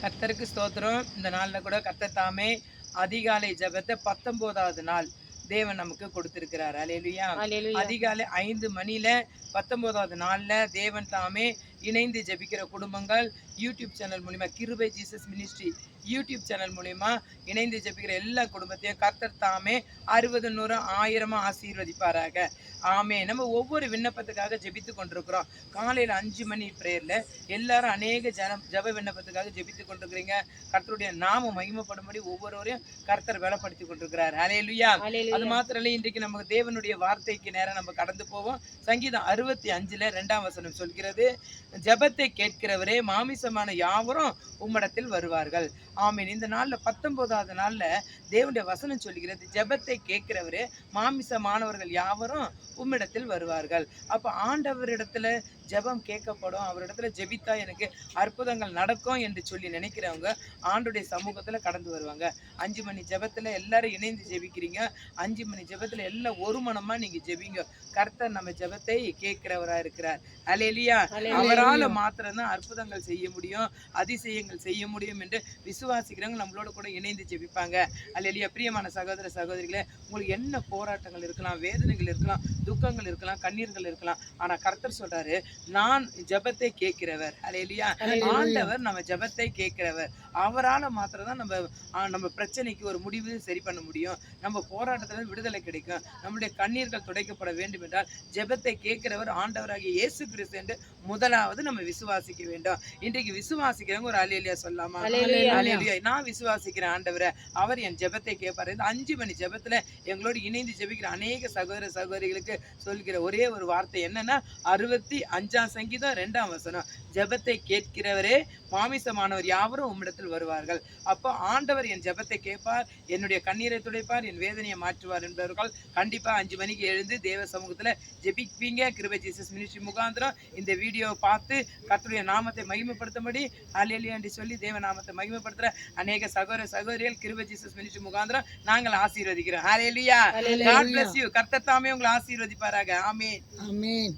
கர்த்தருக்கு ஸ்தோத்திரம். இந்த நாளில் கூட கர்த்தர் தாமே அதிகாலை ஜெபத்தை 19வது நாள் தேவன் நமக்கு கொடுத்திருக்கிறார். அல்லேலூயா. அல்லேலூயா. அதிகாலை 5 மணியில 19வது நாள்ல தேவன் தாமே இணைந்து ஜெபிக்கிற குடும்பங்கள் யூடியூப் சேனல் மூலிமா, கிருபை ஜீசஸ் மினிஸ்ட்ரி யூடியூப் சேனல் மூலிமா இணைந்து ஜெபிக்கிற எல்லா குடும்பத்தையும் கர்த்தர் தாமே 60 100 1000 ஆசீர்வதிப்பாராக. ஆமே. நம்ம ஒவ்வொரு விண்ணப்பத்துக்காக ஜெபித்து கொண்டிருக்கிறோம். காலையில் 5 மணி பிரேயர்ல எல்லாரும் அநேக ஜெப விண்ணப்பத்துக்காக ஜெபித்து கொண்டிருக்கிறீங்க. கர்த்தருடைய நாமம் மகிமைப்படும்படி ஒவ்வொருவரையும் கர்த்தர் பலப்படுத்தி கொண்டிருக்கிறார். அல்லேலூயா. அது மாத்திரம் இல்லை, இன்றைக்கு நமக்கு தேவனுடைய வார்த்தைக்கு நேரம் நம்ம கடந்து போவோம். சங்கீதம் 65 2ஆம் வசனம் சொல்கிறது, ஜெபத்தை கேட்கிறவரே மாமிசமான யாவரும் உம்மிடத்தில் வருவார்கள். ஆமீன். இந்த நாள்ல 19வது நாள்ல தேவனுடைய வசனம் சொல்கிறது, ஜெபத்தை கேட்கிறவரே மாமிசமானவர்கள் யாவரும் உம்மிடத்தில் வருவார்கள். அப்ப ஆண்டவரிடத்துல ஜெபம் கேட்கப்படும், அவரிடத்துல ஜெபித்தா எனக்கு அற்புதங்கள் நடக்கும் என்று சொல்லி நினைக்கிறவங்க ஆண்டுடைய சமூகத்துல கடந்து வருவாங்க. 5 மணி ஜெபத்துல எல்லாரும் இணைந்து ஜெபிக்கிறீங்க. 5 மணி ஜெபத்துல எல்லாம் ஒரு மனமா நீங்க ஜெபிங்க. கர்த்தர் நம்ம ஜெபத்தை கேட்கிறவரா இருக்கிறார். அல்லேலூயா. அவரால மாத்திரம்தான் அற்புதங்கள் செய்ய முடியும், அதிசயங்கள் செய்ய முடியும் என்று விசுவாசிக்கிறவங்க நம்மளோட கூட இணைந்து ஜெபிப்பாங்க. அல்லேலூயா. பிரியமான சகோதர சகோதரிகளே, உங்களுக்கு என்ன போராட்டங்கள் இருக்கலாம், வேதனைகள் இருக்கலாம், துக்கங்கள் இருக்கலாம், கண்ணீர்கள் இருக்கலாம், ஆனா கர்த்தர் சொல்றாரு, நான் ஜெபத்தை கேட்கிறவர். அல்லேலூயா. ஆண்டவர் நம்ம ஜெபத்தை கேட்கிறவர். அவரால மாத்திரம் தான் நம்ம பிரச்சனைக்கு ஒரு முடிவு சரி பண்ண முடியும். நம்ம போராட்டத்துல விடுதலை கிடைக்கும். நம்முடைய கண்ணீர்கள் துடைக்கப்பட வேண்டும் என்றால் ஜெபத்தை கேட்கிறவர் ஆண்டவராகிய இயேசு கிறிஸ்து என்று முதலாவது நம்ம விசுவாசிக்க வேண்டும். இன்றைக்கு விசுவாசிக்கிறவங்க ஒரு அல்லேலூயா சொல்லாமா? அல்லேலூயா. நான் விசுவாசிக்கிறேன் ஆண்டவரை, அவர் என் ஜெபத்தை கேட்பாரு. இந்த 5 மணி ஜெபத்துல எங்களோடு இணைந்து ஜெபிக்கிற அநேக சகோதர சகோதரிகளுக்கு சொல்கிற ஒரே ஒரு வார்த்தை என்னன்னா, 65ஆம் சங்கீதம் 2ஆம் வசனம், ஜெபத்தை கேட்கிறவரே மாமிசமானவர் யாவரும் உம்மிடத்தில் வருவார்கள். அப்போ ஆண்டவர் என் ஜெபத்தை கேட்பார், என்னுடைய கண்ணீரை துடைப்பார், என் வேதனையை மாற்றுவார் என்பவர்கள் கண்டிப்பா 5 மணிக்கு எழுந்து தேவ சமூகத்துல ஜெபிப்பீங்க. கிருபை ஜீசஸ் மினிஸ்ட்ரி முகாந்திரம் இந்த வீடியோவை பார்த்து கர்த்தருடைய நாமத்தை மகிமைப்படுத்தும்படி அல்லேலூயா என்று சொல்லி தேவ நாமத்தை மகிமைப்படுத்துற அநேக சகோதர சகோதரிகள் கிருபை ஜீசஸ் மினிஸ்ட்ரி முகாந்திரம் நாங்கள் ஆசீர்வதிக்கிறோம். அல்லேலூயா. God bless you. கர்த்தர் தாமே உங்களை ஆசீர்வதிப்பாராக. ஆமென். ஆமென்.